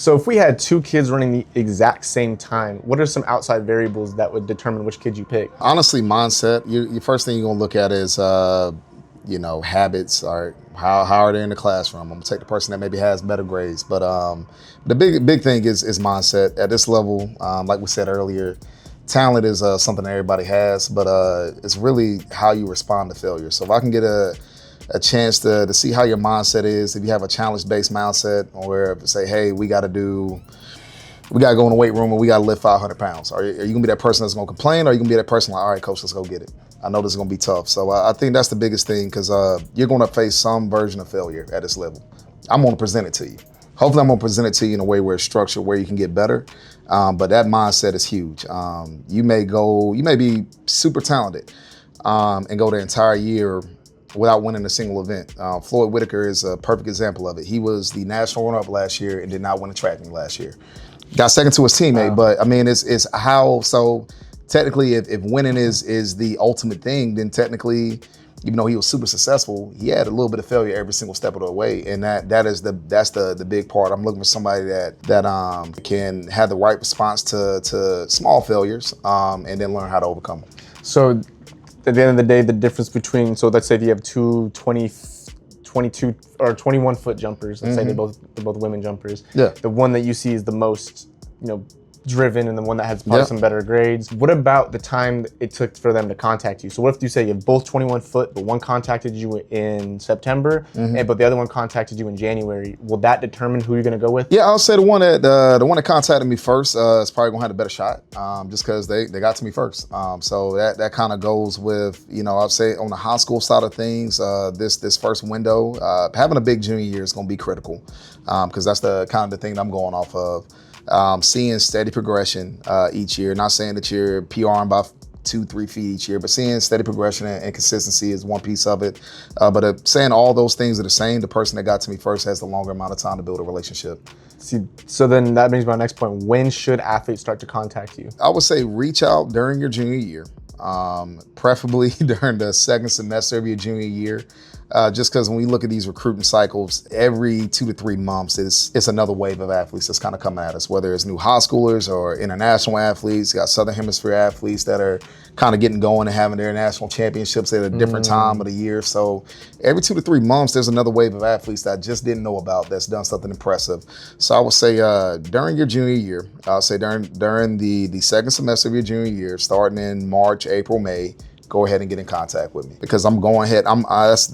So if we had two kids running the exact same time, what are some outside variables that would determine which kid you pick? Honestly, mindset. Your first thing you're gonna look at is, habits. Or how are they in the classroom? I'm gonna take the person that maybe has better grades. But the big thing is mindset. At this level, like we said earlier, talent is something that everybody has, but it's really how you respond to failure. So if I can get a chance to see how your mindset is, if you have a challenge-based mindset, or say, hey, we got to go in the weight room and we got to lift 500 pounds. Are you going to be that person that's going to complain, or are you going to be that person like, all right, coach, let's go get it? I know this is going to be tough. So I think that's the biggest thing, because you're going to face some version of failure at this level. I'm going to present it to you. Hopefully I'm going to present it to you in a way where it's structured, where you can get better. But that mindset is huge. You may be super talented and go the entire year without winning a single event. Floyd Whitaker is a perfect example of it. He was the national runner-up last year and did not win a track meet last year. Got second to his teammate, but I mean, it's how, so technically if winning is the ultimate thing, then technically, even though he was super successful, he had a little bit of failure every single step of the way. And that's the big part. I'm looking for somebody that can have the right response to small failures, and then learn how to overcome them. So at the end of the day, the difference between, so let's say if you have two 22 or 21 foot jumpers, let's say they're both women jumpers. Yeah. The one that you see is the most, driven, and the one that has probably some better grades. What about the time it took for them to contact you? So what if you say you have both 21 foot, but one contacted you in September, but the other one contacted you in January? Will that determine who you're going to go with? Yeah, I'll say the one that contacted me first is probably gonna have a better shot, just because they got to me first. So that kind of goes with, I'll say on the high school side of things, this first window, having a big junior year is gonna be critical, because that's the kind of the thing that I'm going off of. Seeing steady progression each year. Not saying that you're PRing by 2-3 feet each year, but seeing steady progression and consistency is one piece of it. But saying all those things are the same, the person that got to me first has the longer amount of time to build a relationship. See, so then that brings me to my next point. When should athletes start to contact you? I would say reach out during your junior year, preferably during the second semester of your junior year. Just because when we look at these recruiting cycles, every 2 to 3 months, it's another wave of athletes that's kind of coming at us, whether it's new high schoolers or international athletes. You got Southern Hemisphere athletes that are kind of getting going and having their national championships at a different time of the year. So every 2 to 3 months, there's another wave of athletes that I just didn't know about that's done something impressive. So I would say during your junior year, I'll say during the second semester of your junior year, starting in March, April, May, go ahead and get in contact with me, because I'm going ahead.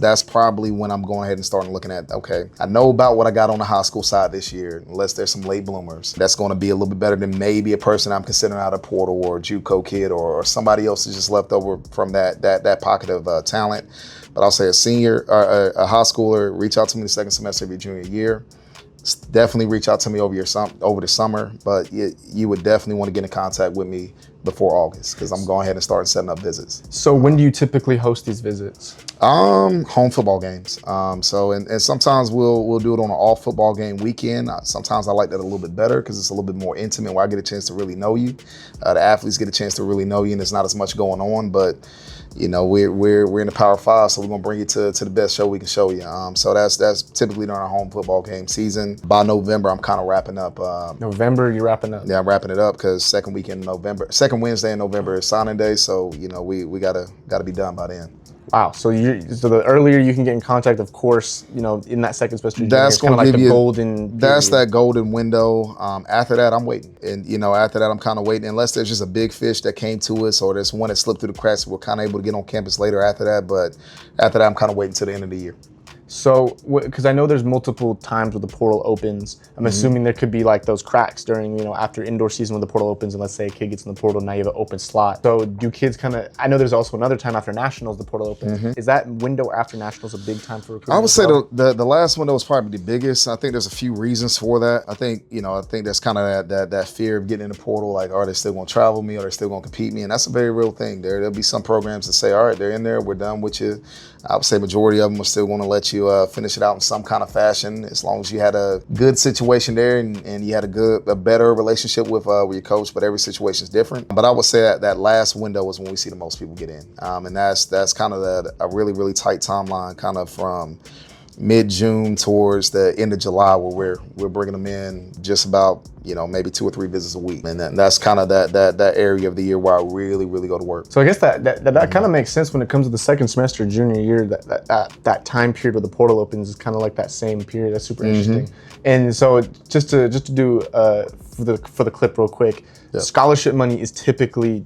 That's probably when I'm going ahead and starting looking at, okay, I know about what I got on the high school side this year, unless there's some late bloomers. That's going to be a little bit better than maybe a person I'm considering out of portal or a JUCO kid or somebody else is just left over from that pocket of talent. But I'll say a senior or a high schooler, reach out to me the second semester of your junior year. Definitely reach out to me over the summer, but you would definitely want to get in contact with me before August, because I'm going ahead and start setting up visits. So when do you typically host these visits? Home football games. So sometimes we'll do it on an all football game weekend. Sometimes I like that a little bit better, because it's a little bit more intimate, where I get a chance to really know you. The athletes get a chance to really know you, and there's not as much going on. But we're in the Power 5, so we're gonna bring you to the best show we can show you. So that's typically during our home football game season. By November, I'm kind of wrapping up. November, you're wrapping up? Yeah, I'm wrapping it up, because second Wednesday in November is signing day. So we gotta be done by then. Wow. So the earlier you can get in contact, of course, in that second semester, that's kind of like the golden period. That's that golden window. After that, I'm waiting. And, after that, I'm kind of waiting. Unless there's just a big fish that came to us, or there's one that slipped through the cracks, we're kind of able to get on campus later after that. But after that, I'm kind of waiting till the end of the year. So, because I know there's multiple times where the portal opens, I'm assuming there could be like those cracks during, after indoor season when the portal opens, and let's say a kid gets in the portal, now you have an open slot. So do kids I know there's also another time after nationals, the portal opens. Is that window after nationals a big time for recruiting? I would say the last window is probably the biggest. I think there's a few reasons for that. I think that's kind of that fear of getting in the portal, like, are they still going to travel me, or are they still going to compete me? And that's a very real thing. There'll be some programs that say, all right, they're in there, we're done with you. I would say majority of them are still going to let you finish it out in some kind of fashion, as long as you had a good situation there and you had a better relationship with your coach. But every situation is different. But I would say that last window is when we see the most people get in, and that's kind of a really, really tight timeline, kind of from mid-June towards the end of July, where we're bringing them in just about, maybe 2 or 3 visits a week. And that's kind of that area of the year where I really go to work. So I guess that kind of makes sense when it comes to the second semester junior year. That time period where the portal opens is kind of like that same period. That's super interesting. And so just to do for the clip real quick, scholarship money is typically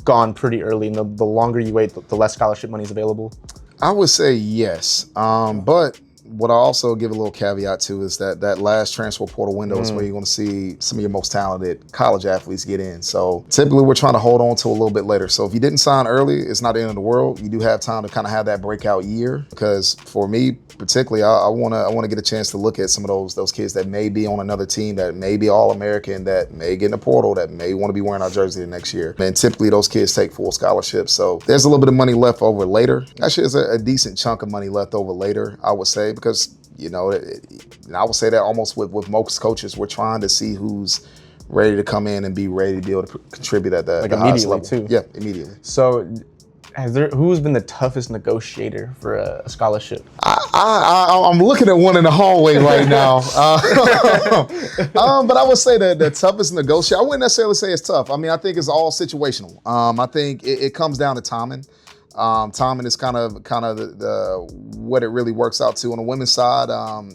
gone pretty early, and the longer you wait, the less scholarship money is available. I would say yes, but what I also give a little caveat to is that last transfer portal window is where you're going to see some of your most talented college athletes get in. So typically we're trying to hold on to a little bit later. So if you didn't sign early, it's not the end of the world. You do have time to kind of have that breakout year, because for me particularly, I want to get a chance to look at some of those kids that may be on another team, that may be All-American, that may get in the portal, that may want to be wearing our jersey the next year. And typically those kids take full scholarships. So there's a little bit of money left over later. Actually, there's a decent chunk of money left over later, I would say, because and I would say that almost with most coaches, we're trying to see who's ready to come in and be ready to be able to contribute at the highest level. Too. Yeah, immediately. So who's been the toughest negotiator for a scholarship? I'm looking at one in the hallway right now. But I would say that the toughest negotiator, I wouldn't necessarily say it's tough. I mean, I think it's all situational. I think it comes down to timing. Timing is kind of the what it really works out to. On the women's side,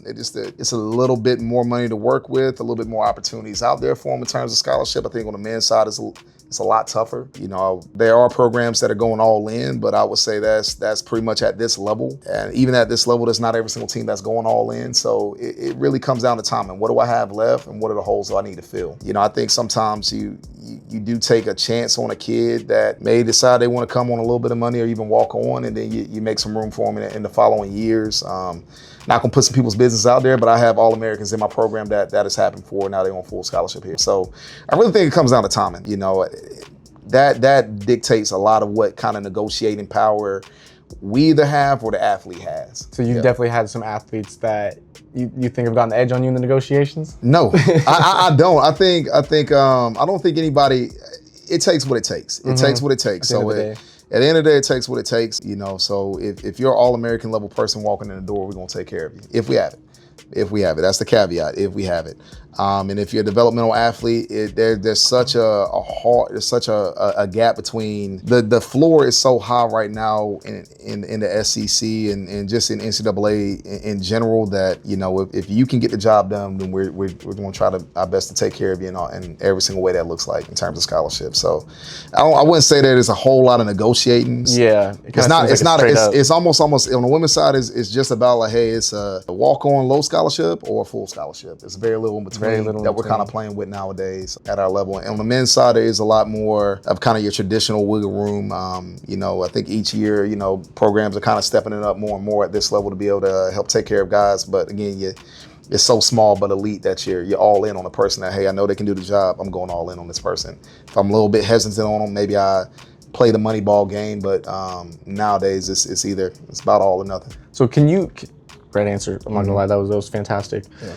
it's a little bit more money to work with, a little bit more opportunities out there for them in terms of scholarship. I think on the men's side, it's a lot tougher. There are programs that are going all in, but I would say that's pretty much at this level. And even at this level, there's not every single team that's going all in. So it really comes down to timing. What do I have left, and what are the holes do I need to fill? I think sometimes you do take a chance on a kid that may decide they want to come on a little bit of money or even walk on, and then you make some room for them in the following years. Not gonna put some people's business out there, but I have All-Americans in my program that has happened for. Now they're on full scholarship here. So I really think it comes down to timing. That dictates a lot of what kind of negotiating power we either have or the athlete has. So you've definitely had some athletes that you think have gotten the edge on you in the negotiations? No, I don't. I don't think anybody. It takes what it takes. It takes what it takes. At the end of the day, it takes what it takes. So if you're an All-American level person walking in the door, we're gonna take care of you if we have it. If we have it, that's the caveat. If we have it, and if you're a developmental athlete, there's such a gap between the floor is so high right now in the SEC and just in NCAA in general that if you can get the job done, then we're going to try our best to take care of you in every single way that looks like in terms of scholarship. So I wouldn't say that there's a whole lot of negotiating. Yeah, it's almost on the women's side it's just about like, hey, it's a walk-on low scholarship or a full scholarship. There's very little in between that we're kind of playing with nowadays at our level. And on the men's side, there is a lot more of kind of your traditional wiggle room. I think each year, programs are kind of stepping it up more and more at this level to be able to help take care of guys. But again, it's so small but elite that you're all in on a person that, hey, I know they can do the job. I'm going all in on this person. If I'm a little bit hesitant on them, maybe I play the money ball game. But nowadays, it's about all or nothing. So great answer. I'm not gonna lie, that was fantastic. Yeah.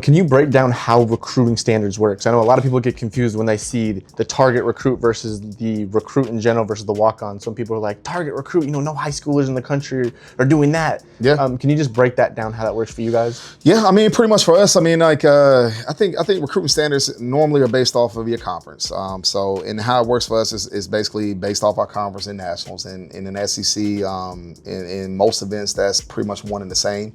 Can you break down how recruiting standards works? I know a lot of people get confused when they see the target recruit versus the recruit in general versus the walk-on. Some people are like, target recruit, no high schoolers in the country are doing that. Yeah. Can you just break that down, how that works for you guys? Yeah, I mean, pretty much for us, I mean, I think recruitment standards normally are based off of your conference. And how it works for us is basically based off our conference and nationals. And in an SEC, in most events, that's pretty much one and the same.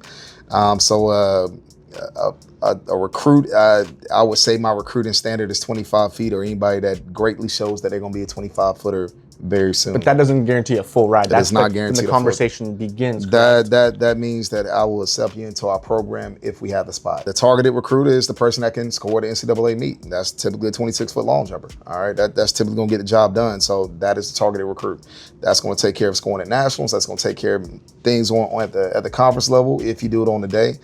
A recruit, I would say my recruiting standard is 25 feet, or anybody that greatly shows that they're going to be a 25-footer very soon. But that doesn't guarantee a full ride. That's not guaranteed. When the conversation begins. That means that I will accept you into our program if we have a spot. The targeted recruiter is the person that can score the NCAA meet. That's typically a 26-foot long jumper. All right, that's typically going to get the job done. So that is the targeted recruit. That's going to take care of scoring at nationals. That's going to take care of things at the conference level if you do it on the day.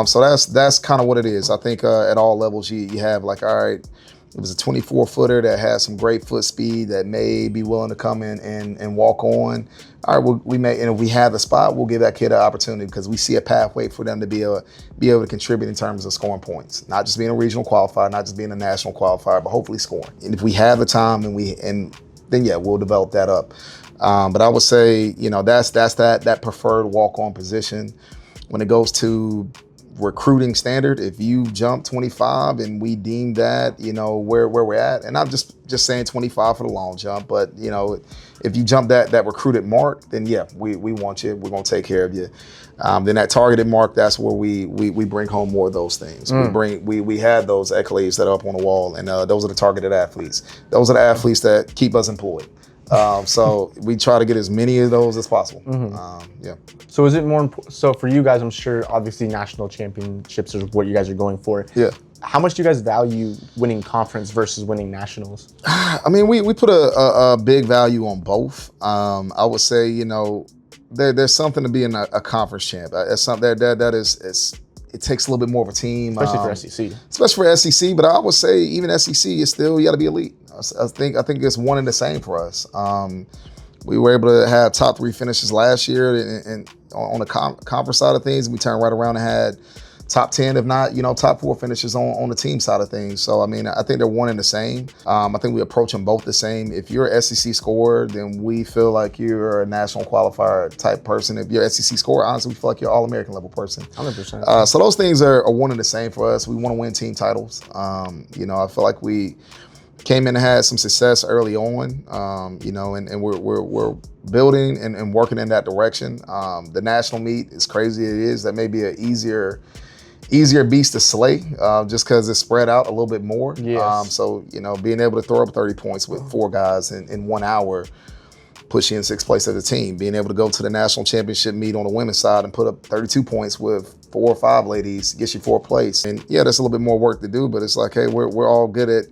So that's kind of what it is. I think at all levels you have like, all right, it was a 24-footer that has some great foot speed that may be willing to come in and walk on. All right, and if we have the spot, we'll give that kid an opportunity because we see a pathway for them to be able to contribute in terms of scoring points. Not just being a regional qualifier, not just being a national qualifier, but hopefully scoring. And if we have the time then we'll develop that up. But I would say, that's that preferred walk-on position. when it goes to recruiting standard, if you jump 25 and we deem that, where we're at, and I'm just saying 25 for the long jump, but if you jump that recruited mark, then yeah, we want you. We're gonna take care of you. Then that targeted mark, that's where we bring home more of those things. We had those accolades that are up on the wall, and those are the targeted athletes. Those are the athletes that keep us employed. So we try to get as many of those as possible. Yeah. So is it more important? So for you guys, I'm sure obviously national championships is what you guys are going for. Yeah. How much do you guys value winning conference versus winning nationals? I mean, we put a big value on both. I would say, there's something to being a conference champ. It's something that is it takes a little bit more of a team. Especially for SEC. Especially for SEC, but I would say even SEC is still, you got to be elite. I think it's one and the same for us. We were able to have top 3 finishes last year and on the conference side of things. We turned right around and had top 10, if not, top 4 finishes on the team side of things. So, I mean, I think they're one and the same. I think we approach them both the same. If you're an SEC scorer, then we feel like you're a national qualifier type person. If you're an SEC scorer, honestly, we feel like you're an All-American level person. 100%. So those things are one and the same for us. We want to win team titles. I feel like we came in and had some success early on, and we're building and working in that direction. The national meet, as crazy as it is, that may be an easier beast to slay, just because it's spread out a little bit more. Yes. So, being able to throw up 30 points with 4 guys in 1 hour puts you in 6th place as a team. Being able to go to the national championship meet on the women's side and put up 32 points with 4 or 5 ladies gets you 4th place. And yeah, there's a little bit more work to do, but it's like, hey, we're all good at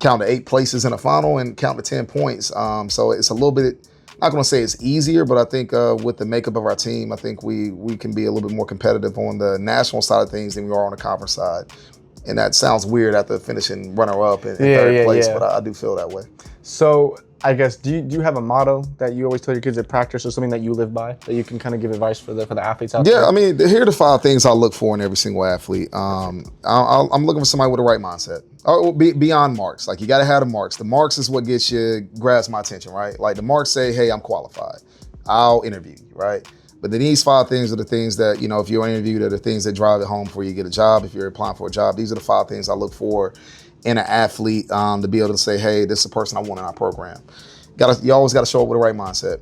count to 8 places in a final and count to 10 points. So it's a little bit, not going to say it's easier, but I think with the makeup of our team, I think we can be a little bit more competitive on the national side of things than we are on the conference side. And that sounds weird after finishing runner-up in 3rd place, but I do feel that way. So I guess, do you have a motto that you always tell your kids at practice, or something that you live by that you can kind of give advice for the athletes out there? Yeah, I mean, here are the 5 things I look for in every single athlete. I'm looking for somebody with the right mindset. Beyond marks, like you got to have the marks. The marks is what grabs my attention, right? Like the marks say, hey, I'm qualified. I'll interview you, right? But then these 5 things are the things that, if you're interviewed, are the things that drive it home before you get a job. If you're applying for a job, these are the 5 things I look for in an athlete to be able to say, hey, this is the person I want in our program. You always got to show up with the right mindset.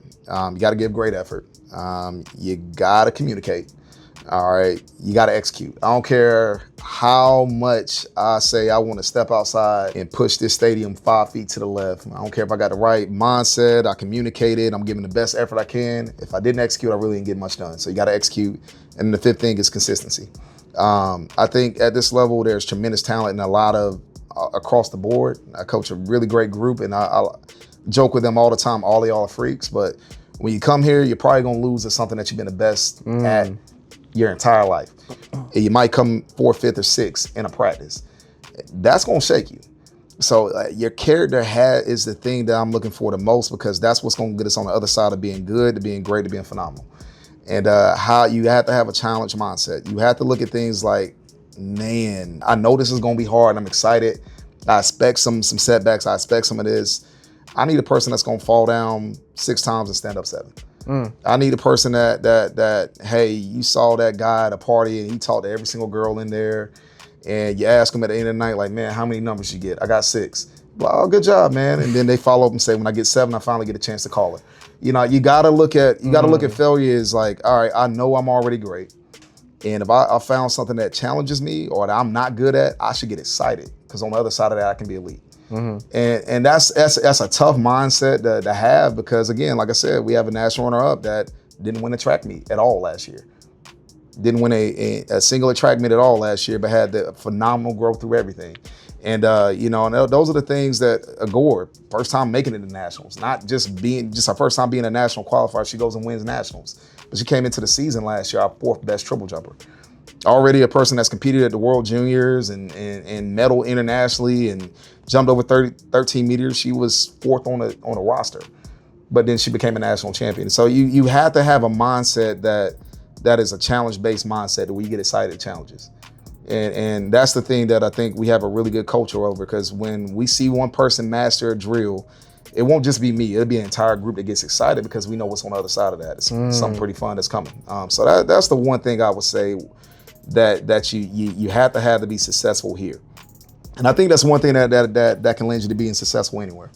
You got to give great effort. You got to communicate. All right, you got to execute. I don't care how much I say I want to step outside and push this stadium 5 feet to the left. I don't care if I got the right mindset, I communicated, I'm giving the best effort I can. If I didn't execute, I really didn't get much done. So you got to execute. And the 5th thing is consistency. I think at this level, there's tremendous talent and a lot of across the board. I coach a really great group, and I joke with them all the time, all of y'all are freaks, but when you come here, you're probably going to lose at something that you've been the best at your entire life. And you might come 4th, 5th, or 6th in a practice. That's going to shake you. So your character is the thing that I'm looking for the most, because that's what's going to get us on the other side of being good, to being great, to being phenomenal. And how you have to have a challenge mindset. You have to look at things like, man, I know this is going to be hard. I'm excited. I expect some setbacks. I expect some of this. I need a person that's going to fall down 6 times and stand up 7. I need a person that hey, you saw that guy at a party and he talked to every single girl in there, and you ask him at the end of the night, like, man, how many numbers you get? I got 6. Well, oh, good job, man. And then they follow up and say, when I get 7, I finally get a chance to call her. You gotta look at failure as like, all right, I know I'm already great. And if I found something that challenges me or that I'm not good at, I should get excited, because on the other side of that, I can be elite. And that's a tough mindset to have, because again, like I said, we have a national runner-up that didn't win a track meet at all last year. Didn't win a single track meet at all last year, but had the phenomenal growth through everything. And and those are the things that Agor, first time making it to nationals, not just her first time being a national qualifier. She goes and wins nationals, but she came into the season last year our 4th best triple jumper. Already a person that's competed at the World Juniors and medaled internationally and jumped over 13 meters. She was 4th on a roster, but then she became a national champion. So you have to have a mindset that is a challenge-based mindset, where you get excited at challenges. And that's the thing that I think we have a really good culture over, because when we see one person master a drill, it won't just be me. It'll be an entire group that gets excited because we know what's on the other side of that. It's something pretty fun that's coming. So that's the one thing I would say that you have to be successful here. And I think that's one thing that can lend you to being successful anywhere.